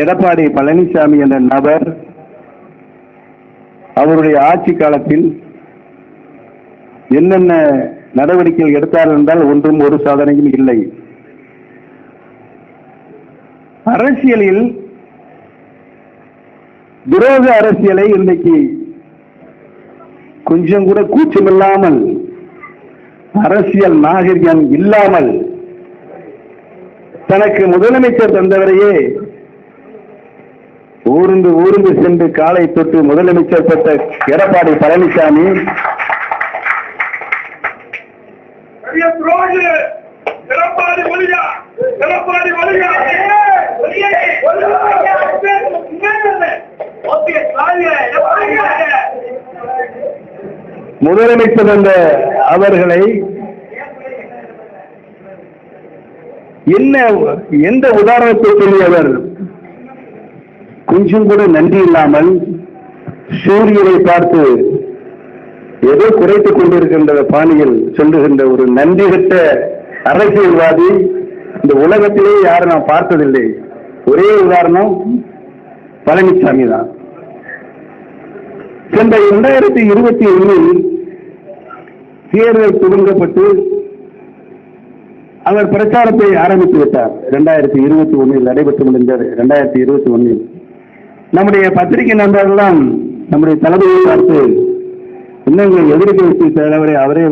எடப்பாடி பழனிசாமி என்ற நபர் அவருடைய ஆட்சி காலத்தில் என்னென்ன நடவடிக்கைகள் எடுத்தார் என்றால் ஒன்றும் ஒரு சாதனையும் இல்லை. அரசியலில் விரோத அரசியலை இன்றைக்கு கொஞ்சம் கூட கூச்சமில்லாமல், அரசியல் நாகரிகம் இல்லாமல் தனக்கு முதலமைச்சர் தந்தவரையே ஊர்ந்து ஊர்ந்து சென்று காலை தொட்டு முதலமைச்சர் பெற்ற எடப்பாடி பழனிசாமி முதலமைச்சர் என்ற அவர்களை என்ன எந்த உதாரணத்தை சொல்லியவர் கொஞ்சம் கூட நன்றி இல்லாமல் சூரியனை பார்த்து ஏதோ குறைத்துக் கொண்டிருக்கின்ற பாணியில் சொல்லுகின்ற ஒரு நன்றி கட்ட அரசியல்வாதி இந்த உலகத்திலே யாரும் நான் பார்த்ததில்லை. ஒரே உதாரணம் பழனிசாமி தான். சென்ற 2021 தேர்தல் துவங்கப்பட்டு அவர் பிரச்சாரத்தை ஆரம்பித்து விட்டார். 2021 நடைபெற்று முடிந்தது. 2021 நம்முடைய பத்திரிகை நண்பர்கள்லாம் நம்முடைய தளபதியை பார்த்து இன்னும் எதிர்கட்சி தலைவரை அவரே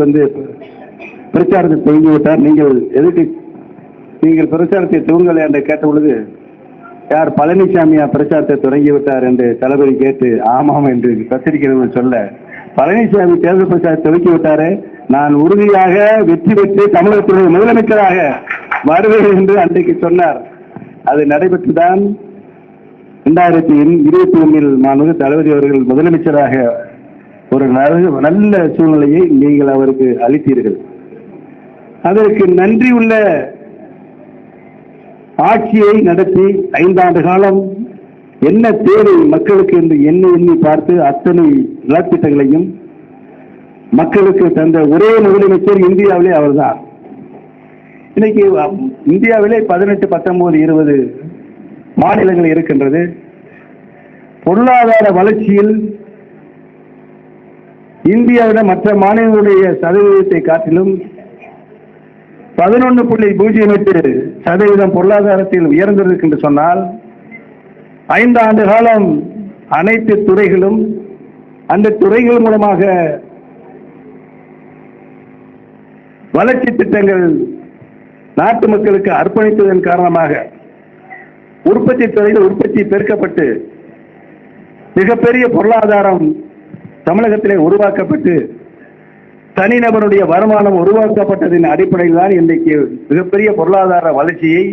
பிரச்சாரத்தை துவங்கிவிட்டார், நீங்கள் பிரச்சாரத்தை துவங்கலை என்று கேட்ட பொழுது, யார் பழனிசாமியா பிரச்சாரத்தை தொடங்கிவிட்டார் என்று தளபதி கேட்டு ஆமாம் என்று பத்திரிகை சொல்ல, பழனிசாமி தேர்தல் பிரச்சாரத்தை துவக்கி விட்டாரே, நான் உறுதியாக வெற்றி பெற்று தமிழகத்துடைய முதலமைச்சராக வருவேன் என்று அன்றைக்கு சொன்னார். அது நடைபெற்றுதான் 2021 மாண்புமிகு தளபதி அவர்கள் முதலமைச்சராக ஒரு நல்ல சூழ்நிலையை நீங்கள் அவருக்கு அளித்தீர்கள். அதற்கு நன்றி உள்ள ஆட்சியை நடத்தி 5 ஆண்டு காலம் என்ன தேவை மக்களுக்கு என்று எண்ணி பார்த்து அத்தனை நலத்திட்டங்களையும் மக்களுக்கு தந்த ஒரே முதலமைச்சர் இந்தியாவிலே அவர்தான். இன்னைக்கு இந்தியாவிலே 18, 19, 20 மாநிலங்கள் இருக்கின்றது. பொருளாதார வளர்ச்சியில் இந்தியாவிட மற்ற மாநிலங்களுடைய சதவீதத்தை காட்டிலும் 11.08% பொருளாதாரத்தில் உயர்ந்திருக்கு என்று சொன்னால், 5 ஆண்டு காலம் அனைத்து துறைகளும் அந்த துறைகள் மூலமாக வளர்ச்சி திட்டங்கள் நாட்டு மக்களுக்கு அர்ப்பணித்ததன் காரணமாக உற்பத்தி துறையில் உற்பத்தி பெருக்கப்பட்டு மிகப்பெரிய பொருளாதாரம் தமிழகத்திலே உருவாக்கப்பட்டு தனிநபருடைய வருமானம் உருவாக்கப்பட்டதின் அடிப்படையில் தான் இன்றைக்கு மிகப்பெரிய பொருளாதார வளர்ச்சியை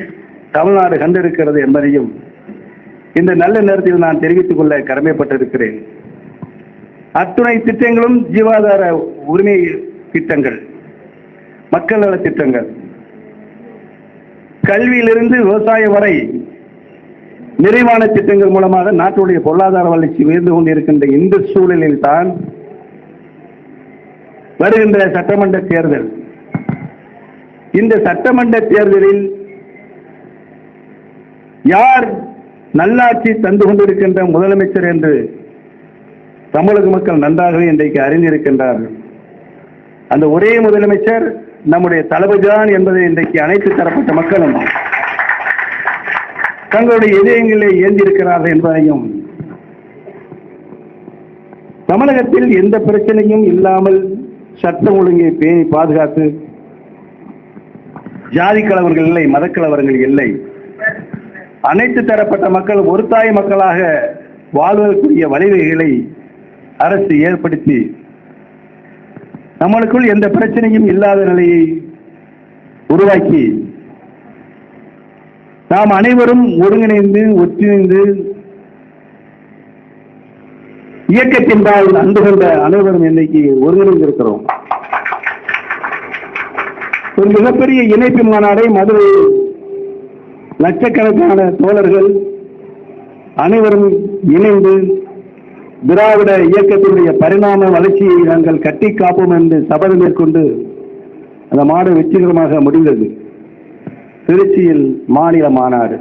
தமிழ்நாடு கண்டிருக்கிறது என்பதையும் இந்த நல்ல நேரத்தில் நான் தெரிவித்துக் கொள்ள கடமைப்பட்டிருக்கிறேன். அத்துணை திட்டங்களும் ஜீவாதார உரிமை திட்டங்கள், மக்கள் நல திட்டங்கள், கல்வியிலிருந்து விவசாயம் வரை நிறைவான திட்டங்கள் மூலமாக நாட்டுடைய பொருளாதார வளர்ச்சி உயர்ந்து கொண்டிருக்கின்ற இந்த சூழலில் தான் வருகின்ற சட்டமன்ற தேர்தல். இந்த சட்டமன்ற தேர்தலில் யார் நல்லாட்சி தந்து கொண்டிருக்கின்ற முதலமைச்சர் என்று தமிழக மக்கள் நன்றாகவே இன்றைக்கு அறிந்திருக்கின்றார்கள். அந்த ஒரே முதலமைச்சர் நம்முடைய தளபதிதான் என்பதை இன்றைக்கு அனைத்து தரப்பட்ட மக்களும் தங்களுடைய இதயங்களை ஏந்திருக்கிறார்கள் என்பதையும், தமிழகத்தில் எந்த பிரச்சனையும் இல்லாமல் சட்டம் ஒழுங்கை பேணி பாதுகாத்து ஜாதி கலவரங்கள் இல்லை, மதக்கலவரங்கள் இல்லை, அனைத்து தரப்பட்ட மக்கள் ஒரு தாய் மக்களாக வாழ்வதற்குரிய வழிவகைகளை அரசு ஏற்படுத்தி நம்மளுக்குள் எந்த பிரச்சனையும் இல்லாத நிலையை உருவாக்கி நாம் அனைவரும் ஒருங்கிணைந்து ஒற்றுழைந்து இயக்கத்தின்பால் அன்பு கொண்ட அனைவரும் இன்னைக்கு ஒருங்கிணைந்திருக்கிறோம். ஒரு மிகப்பெரிய இணைப்பு மாநாடை மதுரை லட்சக்கணக்கான தோழர்கள் அனைவரும் இணைந்து திராவிட இயக்கத்தினுடைய பரிணாம வளர்ச்சியை நாங்கள் கட்டி காப்போம் என்று சபதம் மேற்கொண்டு அந்த மாடு வெற்றிகரமாக முடிந்தது. திருச்சியில் மாநில மாநாடு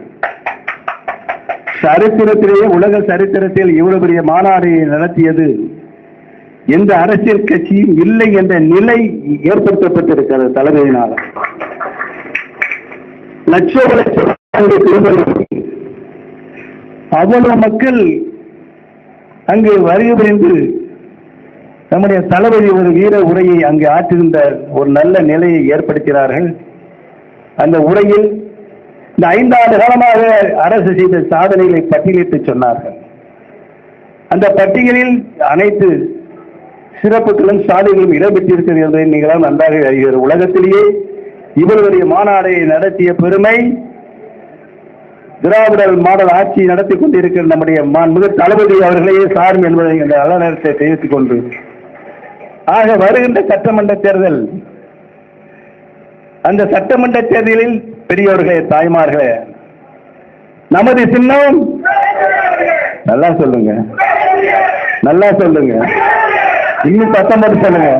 சரித்திரத்திலேயே உலக சரித்திரத்தில் இவ்வளவு பெரிய மாநாடு நடத்தியது எந்த அரசியல் கட்சியும் இல்லை என்ற நிலை ஏற்படுத்தப்பட்டிருக்கிறது தலைமையினால். அவ்வளவு மக்கள் அங்கு வருகை புரிந்து நம்முடைய தளபதி ஒரு வீர உரையை அங்கு ஆற்றுகின்ற ஒரு நல்ல நிலையை ஏற்படுத்தினார்கள். அந்த உரையில் இந்த 5 ஆண்டு காலமாக அரசு செய்த சாதனைகளை பட்டியலிட்டு சொன்னார்கள். அந்த பட்டியலில் அனைத்து சிறப்புகளும் சாதனைகளும் இடம்பெற்றிருக்கிறது என்பதை நீங்களாம் நன்றாக அறிவீர்கள். உலகத்திலேயே இவ்வளவு பெரிய மாநாடை நடத்திய பெருமை திராவிடர் மாடல் ஆட்சி நடத்தி கொண்டிருக்கிற நம்முடைய மாண்புமிகு தளபதி அவர்களையே சாரும் என்பதை இந்த நல்ல நேரத்தை தெரிவித்துக் கொண்டு, ஆக வருகின்ற சட்டமன்ற தேர்தல், அந்த சட்டமன்ற தேர்தலில் பெரியவர்களே தாய்மார்களே, நமது சின்னம் நல்லா சொல்லுங்க, நல்லா சொல்லுங்க, இன்னும் 19 சொல்லுங்க.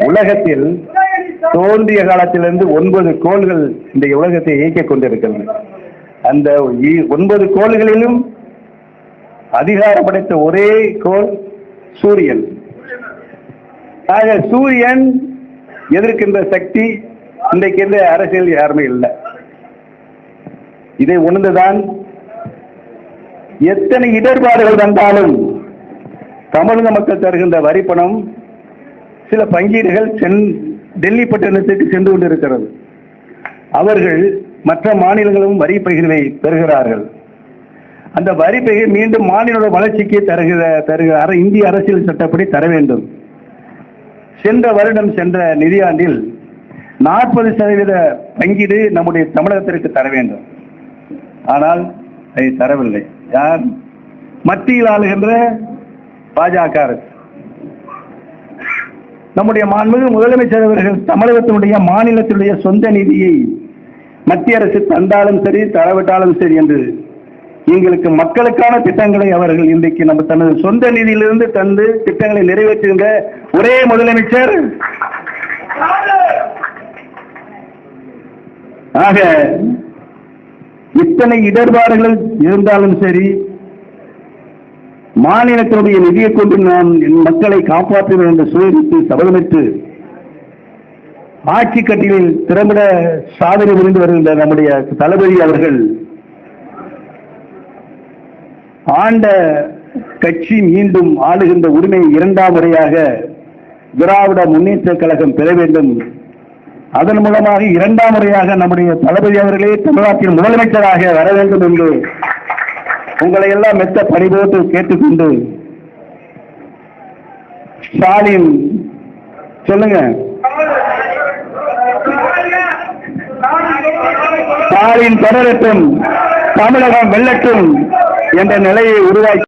உலகத்தில் தோன்றிய காலத்திலிருந்து 9 கோள்கள் இந்த உலகத்தை இயக்கிக் கொண்டிருக்கிறது. அந்த 9 கோள்களிலும் அதிகாரம் படைத்த ஒரே கோள் சூரியன். ஆக சூரியன் எதிர்க்கின்ற சக்தி இன்றைக்கு எந்த அரசியல் யாருமே இல்லை. இதை உணர்ந்துதான் எத்தனை இடர்பாடுகள் வந்தாலும் தமிழக மக்கள் தருகின்ற வரி பணம் சில பங்கீடுகள் டெல்லி பட்டணத்துக்கு சென்று கொண்டிருக்கிறது. அவர்கள் மற்ற மாநிலங்களும் வரி பகிர்வை பெறுகிறார்கள். அந்த வரி பகிர் மீண்டும் மாநில வளர்ச்சிக்கு தருகிற இந்திய அரசியல் சட்டப்படி தர வேண்டும். சென்ற வருடம் சென்ற நிதியாண்டில் 40% பங்கீடு நம்முடைய தமிழகத்திற்கு தர வேண்டும். ஆனால் அதை தரவில்லை. யார்? மத்தியில் ஆளுகின்ற பாஜக அரசு. நம்முடைய மாண்புமிகு முதலமைச்சர் அவர்கள் தமிழகத்தினுடைய மாநிலத்தினுடைய சொந்த நிதியை மத்திய அரசு தந்தாலும் சரி தரவிட்டாலும் சரி என்று எங்களுக்கு மக்களுக்கான திட்டங்களை அவர்கள் இன்றைக்கு நம்ம தனது சொந்த நிதியிலிருந்து தந்து திட்டங்களை நிறைவேற்றுகின்ற ஒரே முதலமைச்சர். ஆக இத்தனை இடர்பாடுகள் இருந்தாலும் சரி, மாநிலத்தினுடைய நிதியை கொண்டு நான் என் மக்களை காப்பாற்றுவேன் என்று சூழ்நிலை சபதமிட்டு ஆட்சி கட்டிலில் திறம்பட சாதனை புரிந்து வருகின்ற நம்முடைய தளபதி அவர்கள் ஆண்ட கட்சி மீண்டும் ஆளுகின்ற உரிமை 2ஆம் முறையாக திராவிட முன்னேற்ற கழகம் பெற வேண்டும். அதன் மூலமாக 2ஆம் முறையாக நம்முடைய தளபதி அவர்களே தமிழ்நாட்டின் முதலமைச்சராக வர வேண்டும் என்று உங்களை எல்லாம் மெத்த பணிபோட்டு கேட்டுக்கொண்டு, ஸ்டாலின் சொல்லுங்க, ஸ்டாலின் தொடரட்டும், தமிழகம் வெல்லட்டும் என்ற நிலையை உருவாக்கி